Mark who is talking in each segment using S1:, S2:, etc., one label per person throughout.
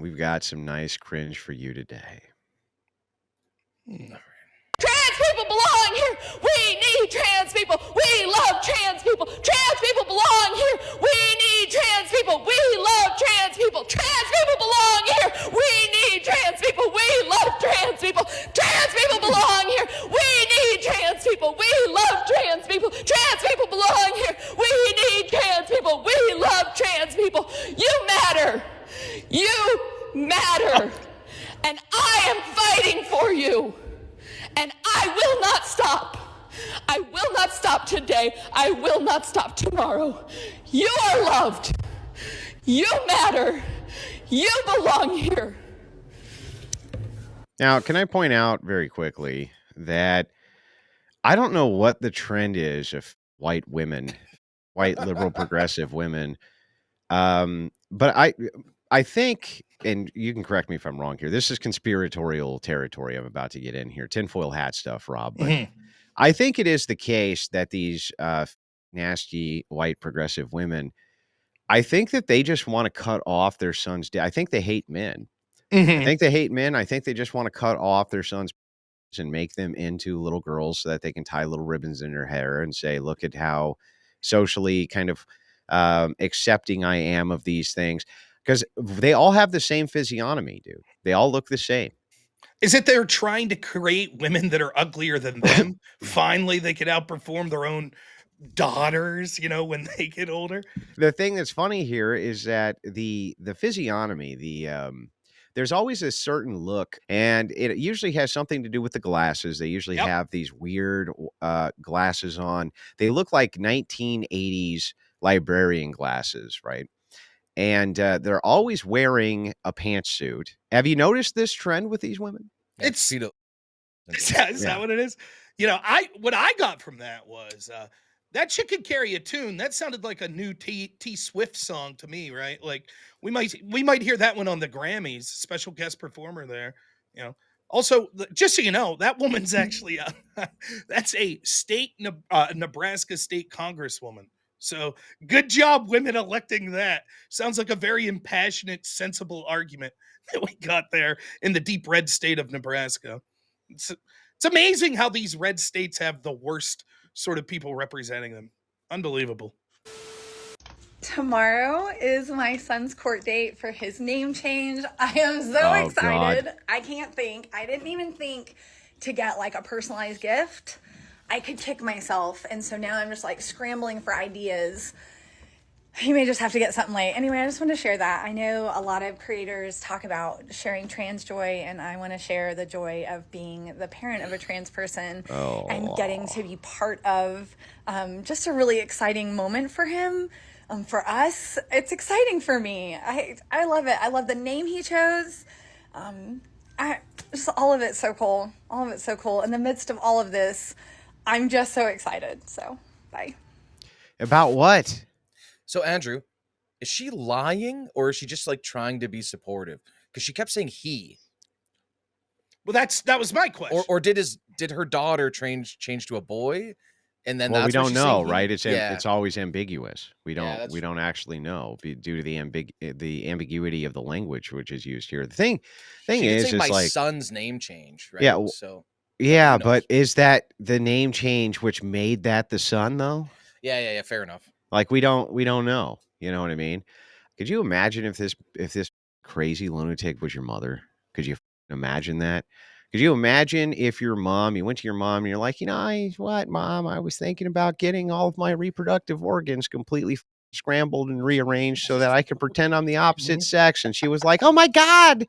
S1: we've got some nice cringe for you today.
S2: Trans people belong here. We need trans people. We love trans people. Trans people belong here. We need trans people. We love trans people. Trans people belong here. We need trans people. We love trans people. Trans people belong here. We need trans people. We love trans people. Trans people belong here. We need trans people. We love trans people. You matter. You matter. And I am fighting for you. And I will not stop. I will not stop today. I will not stop tomorrow. You are loved. You matter. You belong here.
S1: Now, can I point out very quickly that I don't know what the trend is of white women, white liberal progressive women. But I think, and you can correct me if I'm wrong here, this is conspiratorial territory I'm about to get in here, tinfoil hat stuff, Rob. But I think it is the case that these nasty white progressive women, I think that they just want to cut off their son's I think they hate men. I think they hate men. I think they just want to cut off their sons and make them into little girls so that they can tie little ribbons in their hair and say, look at how socially kind of accepting I am of these things. Because they all have the same physiognomy, dude. They all look the same.
S3: Is it they're trying to create women that are uglier than them? Finally, they could outperform their own daughters, when they get older.
S1: The thing that's funny here is that the physiognomy, there's always a certain look, and it usually has something to do with the glasses. They usually have these weird glasses on. They look like 1980s librarian glasses, right? And they're always wearing a pantsuit. Have you noticed this trend with these women?
S3: Is that what it is? What I got from that was that chick could carry a tune. That sounded like a new T Swift song to me, right? Like we might hear that one on the Grammys, special guest performer there. Also, just so you know, that woman's actually that's a Nebraska state congresswoman. So good job, women, electing that. Sounds like a very impassionate, sensible argument that we got there in the deep red state of Nebraska. It's amazing how these red states have the worst sort of people representing them. Unbelievable.
S4: Tomorrow is my son's court date for his name change. I am so excited. God. I didn't even think to get like a personalized gift. I could kick myself. And so now I'm just like scrambling for ideas. You may just have to get something late. Anyway, I just want to share that. I know a lot of creators talk about sharing trans joy, and I want to share the joy of being the parent of a trans person and getting to be part of just a really exciting moment for him. For us, it's exciting for me. I love it. I love the name he chose. Just all of it's so cool. All of it's so cool. In the midst of all of this, I'm just so excited. So, bye.
S1: About what?
S5: So, Andrew, is she lying or is she just like trying to be supportive? Because she kept saying he.
S3: Well, that was my question.
S5: Or did her daughter change to a boy? And then
S1: we don't know, right? It's always ambiguous. We don't actually know due to the ambiguity of the language which is used here. The thing is
S5: my
S1: like
S5: son's name change, right?
S1: Yeah.
S5: So
S1: yeah, but is that the name change which made that the son though?
S5: Yeah. Fair enough.
S1: Like we don't know. You know what I mean? Could you imagine if this crazy lunatic was your mother? Could you imagine that? Could you imagine if you went to your mom and you're like, Mom, I was thinking about getting all of my reproductive organs completely scrambled and rearranged so that I could pretend I'm the opposite sex. And she was like, oh my God,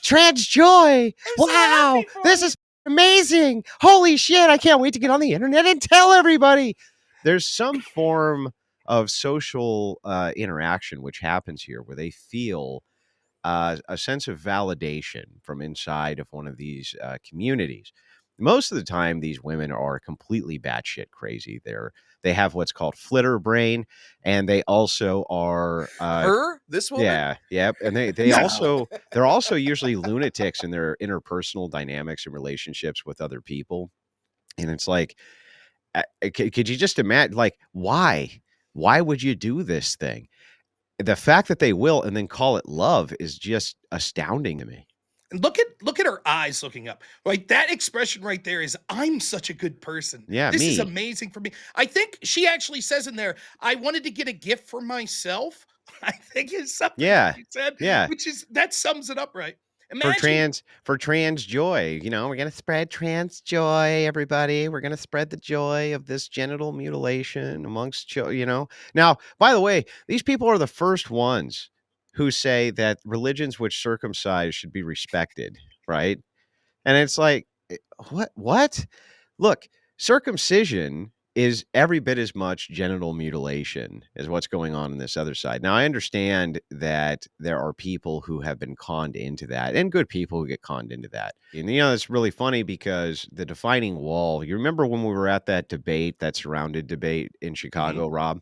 S1: trans joy. Wow, this is amazing. Holy shit. I can't wait to get on the internet and tell everybody. There's some form of social interaction which happens here where they feel a sense of validation from inside of one of these communities. Most of the time, these women are completely batshit crazy. They have what's called flitter brain, and they also are
S5: this woman.
S1: Yeah, yep. And they're also usually lunatics in their interpersonal dynamics and relationships with other people. And it's like, could you just imagine, like, why would you do this thing? the fact that they will and then call it love is just astounding to me.
S3: And look at her eyes looking up. Like that expression right there is, I'm such a good person.
S1: Yeah,
S3: This is
S1: me.
S3: amazing for me. I think she actually says in there, I wanted to get a gift for myself. I think it's something
S1: Yeah.
S3: she said,
S1: Yeah.
S3: which is that sums it up right.
S1: For
S3: Imagine
S1: trans joy, you know, we're gonna spread trans joy, everybody. We're gonna spread the joy of this genital mutilation amongst you know. Now, by the way, these people are the first ones who say that religions which circumcise should be respected, right? And it's like, what? What? Look, circumcision is every bit as much genital mutilation as what's going on this other side. Now, I understand that there are people who have been conned into that, and good people who get conned into that. And, you know, it's really funny because the defining wall, you remember when we were at that debate, that surrounded debate in Chicago, Rob?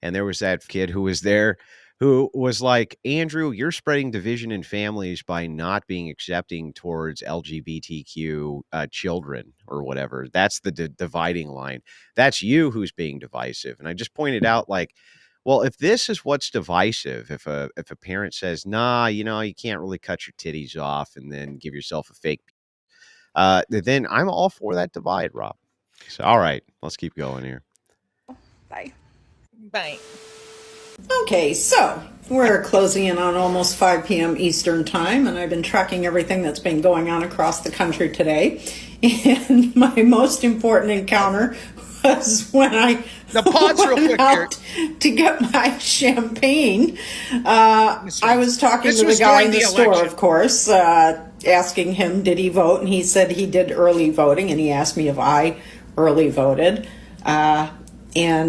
S1: And there was that kid who was there who was like, Andrew, you're spreading division in families by not being accepting towards LGBTQ children or whatever. That's the dividing line. That's you who's being divisive. And I just pointed out, like, well, if this is what's divisive, if a parent says, nah, you know, you can't really cut your titties off and then give yourself a fake, then I'm all for that divide, Rob. So, all right, let's keep going here.
S4: Bye.
S5: Bye.
S6: Okay, so we're closing in on almost 5 p.m. Eastern time, and I've been tracking everything that's been going on across the country today. And my most important encounter was when I went out to get my champagne. I was talking to the guy in the store, of course, asking him, did he vote? And he said he did early voting, and he asked me if I early voted. And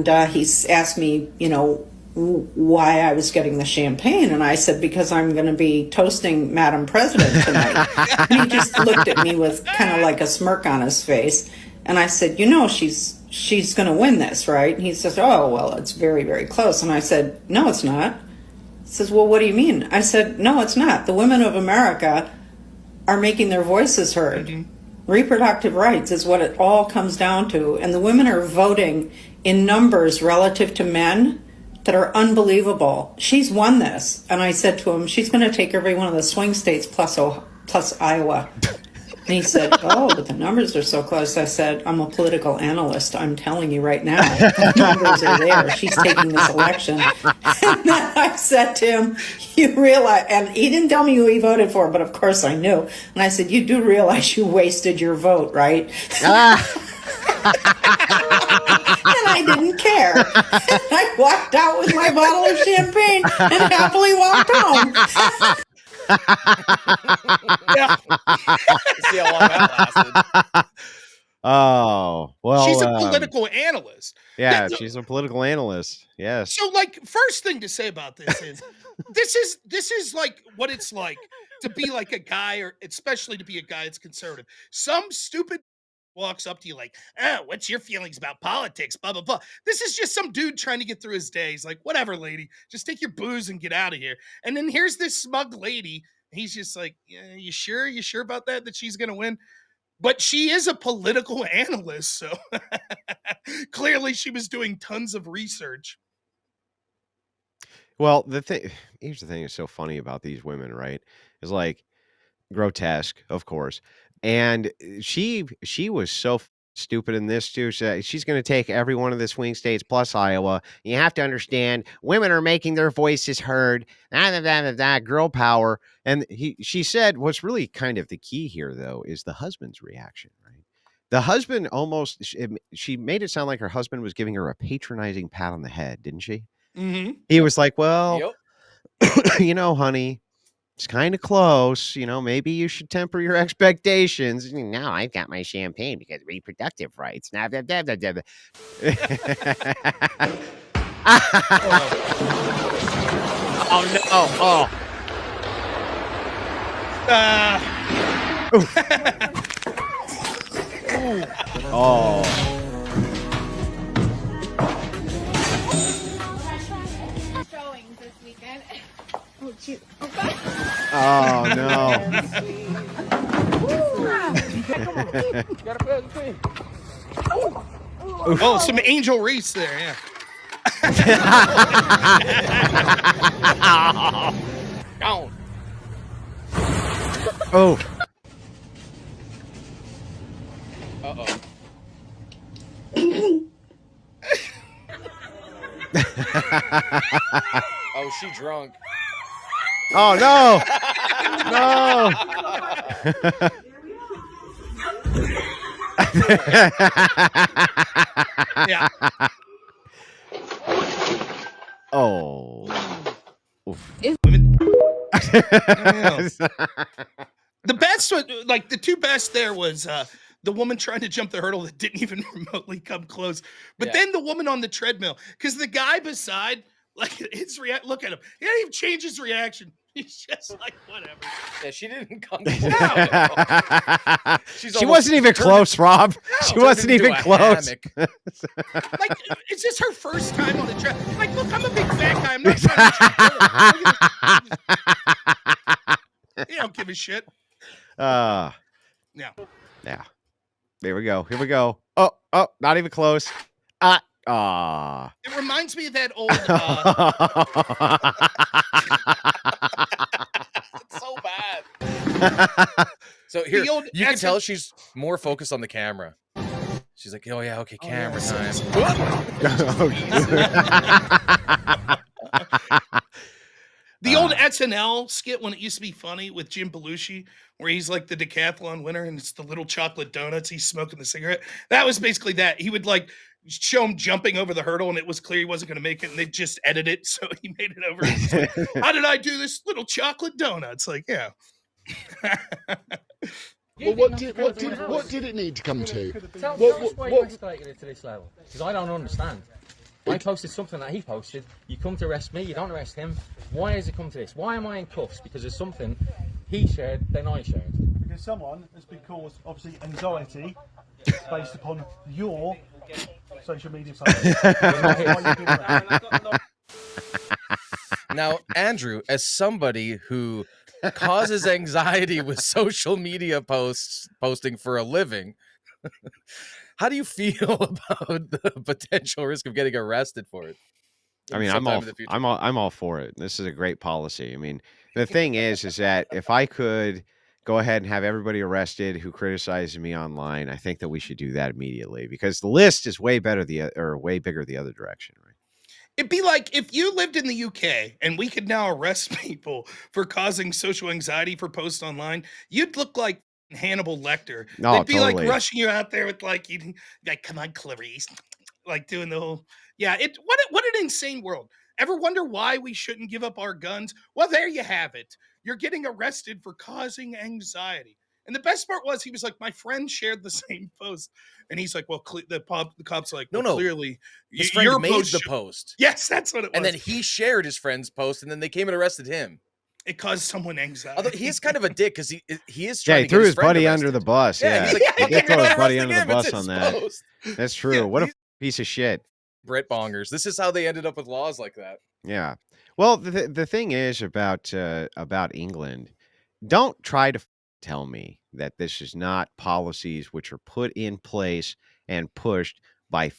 S6: he asked me, you know, why I was getting the champagne, and I said, because I'm going to be toasting Madam President tonight. And he just looked at me with kind of like a smirk on his face, and I said, you know, she's going to win this, right? And he says, oh, well, it's very, very close. And I said, no, it's not. He says, well, what do you mean? I said, no, it's not. The women of America are making their voices heard. Mm-hmm. Reproductive rights is what it all comes down to, and the women are voting in numbers relative to men that are unbelievable. She's won this. And I said to him, she's going to take every one of the swing states plus Iowa. And he said, oh, but the numbers are so close. I said, I'm a political analyst. I'm telling you right now, the numbers are there. She's taking this election. And then I said to him, you realize, and he didn't tell me who he voted for, but of course I knew. And I said, you do realize you wasted your vote, right? And I didn't care. And I walked out with my bottle of champagne and happily walked home.
S3: Yeah.
S5: See how long that lasted.
S1: Oh, well,
S3: she's a political analyst.
S1: Yeah, she's a political analyst. Yes.
S3: So, like, first thing to say about this is, this is like what it's like to be like a guy, or especially to be a guy that's conservative. Some stupid walks up to you like, oh, what's your feelings about politics? Blah, blah, blah. This is just some dude trying to get through his day. He's like, whatever, lady, just take your booze and get out of here. And then here's this smug lady. He's just like, yeah, you sure? You sure about that she's going to win? But she is a political analyst. So clearly she was doing tons of research.
S1: Well, here's the thing that's so funny about these women, right? Is like grotesque, of course. And she was so stupid in this too. She's going to take every one of the swing states plus Iowa. You have to understand, women are making their voices heard. Girl power. And she said, what's really kind of the key here, though, is the husband's reaction, right? The husband she made it sound like her husband was giving her a patronizing pat on the head, didn't she?
S3: Mm-hmm.
S1: He was like, well, you know, honey, it's kind of close. You know, maybe you should temper your expectations. Now I've got my champagne because reproductive rights. Oh, no. Oh. Oh.
S2: Showings this weekend.
S7: Oh, cute.
S1: Oh, no.
S3: Oh, some Angel Reese there, yeah.
S5: Down.
S1: Oh.
S5: Uh-oh. Oh, she drunk.
S1: Oh no. No.
S3: Yeah.
S1: Oh.
S3: Women. The best one, like the two best there was the woman trying to jump the hurdle that didn't even remotely come close. But then the woman on the treadmill, because the guy beside, like his look at him. He didn't even change his reaction. He's just like, whatever.
S5: Yeah, she didn't come
S1: She
S5: close.
S1: wasn't even close, Rob. She wasn't even close.
S3: Like, is this her first time on a tread? Like, look, I'm a big fat guy. I'm not trying to. He don't give a shit.
S1: Yeah.
S3: Yeah.
S1: Here we go. Oh, not even close.
S3: It reminds me of that old.
S5: It's so bad. So here, you can tell she's more focused on the camera. She's like, oh yeah, okay, camera time.
S3: The old SNL skit when it used to be funny with Jim Belushi, where he's like the decathlon winner and it's the little chocolate donuts. He's smoking the cigarette. That was basically that. He would like show him jumping over the hurdle and it was clear he wasn't going to make it. And they just edit it. So he made it over. Like, how did I do this little chocolate donut? It's like, yeah.
S7: Well, what did it need to come to?
S8: Tell us why you escalated it to this level. Because I don't understand. I posted something that he posted. You come to arrest me. You don't arrest him. Why has it come to this? Why am I in cuffs? Because there's something he shared, then I shared.
S9: Because someone has been caused, obviously, anxiety based upon your social media posts.
S5: Now, Andrew, as somebody who causes anxiety with social media posting for a living, how do you feel about the potential risk of getting arrested for it?
S1: I mean, I'm all for it. This is a great policy. I mean, the thing is that if I could go ahead and have everybody arrested who criticizes me online, I think that we should do that immediately because the list is way bigger the other direction, right?
S3: It'd be like if you lived in the UK and we could now arrest people for causing social anxiety for posts online, you'd look like Hannibal Lecter.
S1: No,
S3: They'd be
S1: totally.
S3: like rushing you out there with like, come on, Clarice, like doing the whole, yeah. What an insane world. Ever wonder why we shouldn't give up our guns? Well, there you have it. You're getting arrested for causing anxiety. And the best part was he was like, my friend shared the same post. And he's like, well, the cop's like, well,
S5: no.
S3: Clearly
S5: his friend made the post.
S3: Yes, that's what it was.
S5: And then he shared his friend's post and then they came and arrested him.
S3: It caused someone anxiety.
S5: Although he is kind of a dick because he is trying
S1: he
S5: to
S1: threw
S5: get
S1: his buddy under the bus. Yeah,
S5: he's like,
S1: he did throw his buddy under the
S5: him.
S1: bus
S5: It's
S1: on
S5: his
S1: that.
S5: post.
S1: That's true.
S3: Yeah,
S1: What a piece of shit.
S5: Brit bongers. This is how they ended up with laws like that.
S1: Yeah. Well, the thing is about England, don't try to tell me that this is not policies which are put in place and pushed by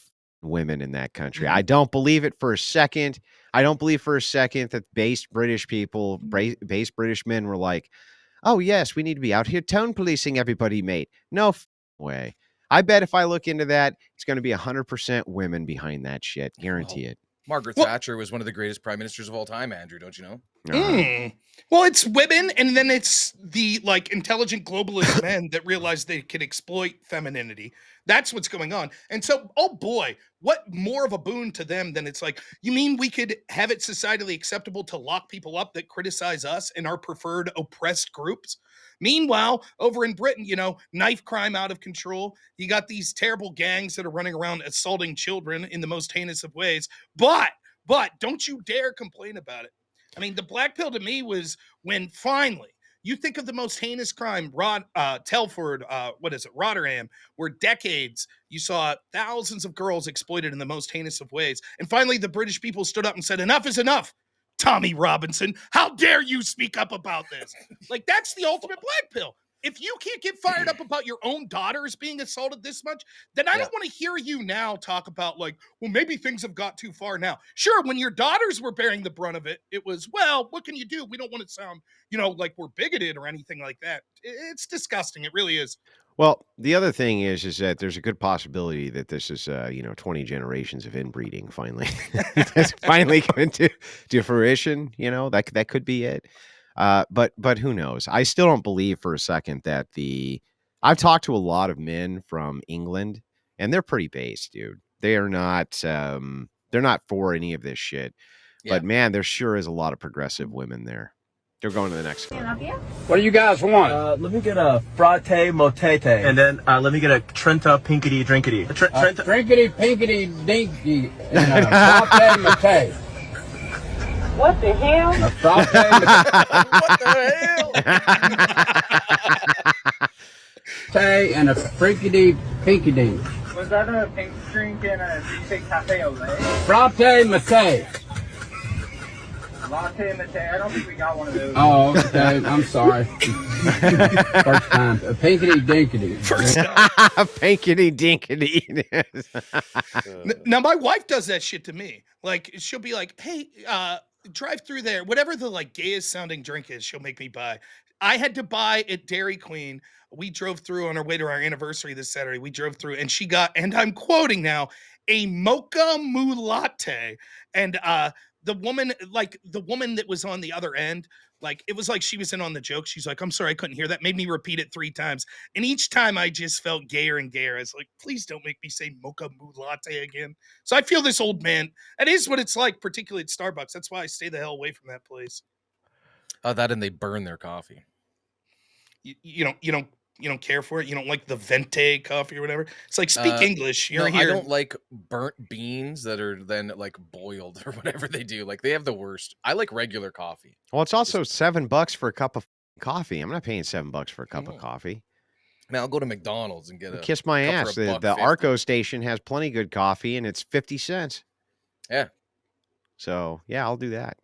S1: women in that country. I don't believe it for a second. I don't believe for a second that based British people, based British men were like, oh, yes, we need to be out here tone policing everybody, mate. No way. I bet if I look into that, it's going to be 100% women behind that shit. Guarantee it.
S5: Margaret Thatcher was one of the greatest prime ministers of all time, Andrew. Don't you know?
S3: Well, it's women, and then it's the like intelligent globalist men that realize they can exploit femininity. That's what's going on. And so, oh boy, what more of a boon to them than it's like, you mean we could have it societally acceptable to lock people up that criticize us and our preferred oppressed groups? Meanwhile, over in Britain, knife crime out of control. You got these terrible gangs that are running around assaulting children in the most heinous of ways. But don't you dare complain about it. I mean, the black pill to me was when finally you think of the most heinous crime, Telford, Rotterdam, where decades you saw thousands of girls exploited in the most heinous of ways. And finally, the British people stood up and said, enough is enough. Tommy Robinson, how dare you speak up about this? Like, that's the ultimate black pill. if you can't get fired up about your own daughters being assaulted this much, then I don't want to hear you now talk about like, well, maybe things have got too far now. Sure, when your daughters were bearing the brunt of it, it was, well, what can you do? We don't want to sound, like we're bigoted or anything like that. It's disgusting. It really is.
S1: Well, the other thing is that there's a good possibility that this is, 20 generations of inbreeding finally. That's finally coming to fruition, that could be it. But who knows? I still don't believe for a second that I've talked to a lot of men from England, and they're pretty based, dude. They are not, they're not for any of this shit.
S5: Yeah.
S1: But man, there sure is a lot of progressive women there. They're going to the next one.
S10: What do you guys want?
S11: Let me get a fratte motete. And then let me get a Trenta pinkety drinkety.
S10: Drinkety pinkety dinky and a fratte mate.
S11: What the hell?
S10: A fratte mate and a freakity pinky dink.
S11: Was that a pink drink and a did you say cafe au lait?
S10: Fratte mate.
S11: Latte mate. I don't think we got one of those.
S10: Oh, okay. I'm sorry. First time. A pinkety dinkety.
S3: First time.
S1: Pinkety dinkety.
S3: Now, my wife does that shit to me. Like, she'll be like, hey, drive through there. Whatever the like gayest sounding drink is, she'll make me buy. I had to buy at Dairy Queen. We drove through on our way to our anniversary this Saturday. We drove through and she got, and I'm quoting now, a mocha mou latte. And the woman that was on the other end, like it was like she was in on the joke. She's like, I'm sorry, I couldn't hear that. Made me repeat it 3 times. And each time I just felt gayer and gayer. I was like, please don't make me say mocha mou latte again. So I feel this old man. That is what it's like, particularly at Starbucks. That's why I stay the hell away from that place.
S5: That and they burn their coffee.
S3: You don't care for it. You don't like the venti coffee or whatever. It's like, speak English. You're here.
S5: I don't like burnt beans that are then like boiled or whatever they do. Like they have the worst. I like regular coffee.
S1: Well, it's also $7 for a cup of coffee. I'm not paying $7 for a cup of coffee.
S5: Man, I'll go to McDonald's and get a
S1: kiss my
S5: cup
S1: ass.
S5: for
S1: The
S5: $1.50.
S1: Arco station has plenty good coffee, and it's 50 cents.
S5: Yeah.
S1: So yeah, I'll do that.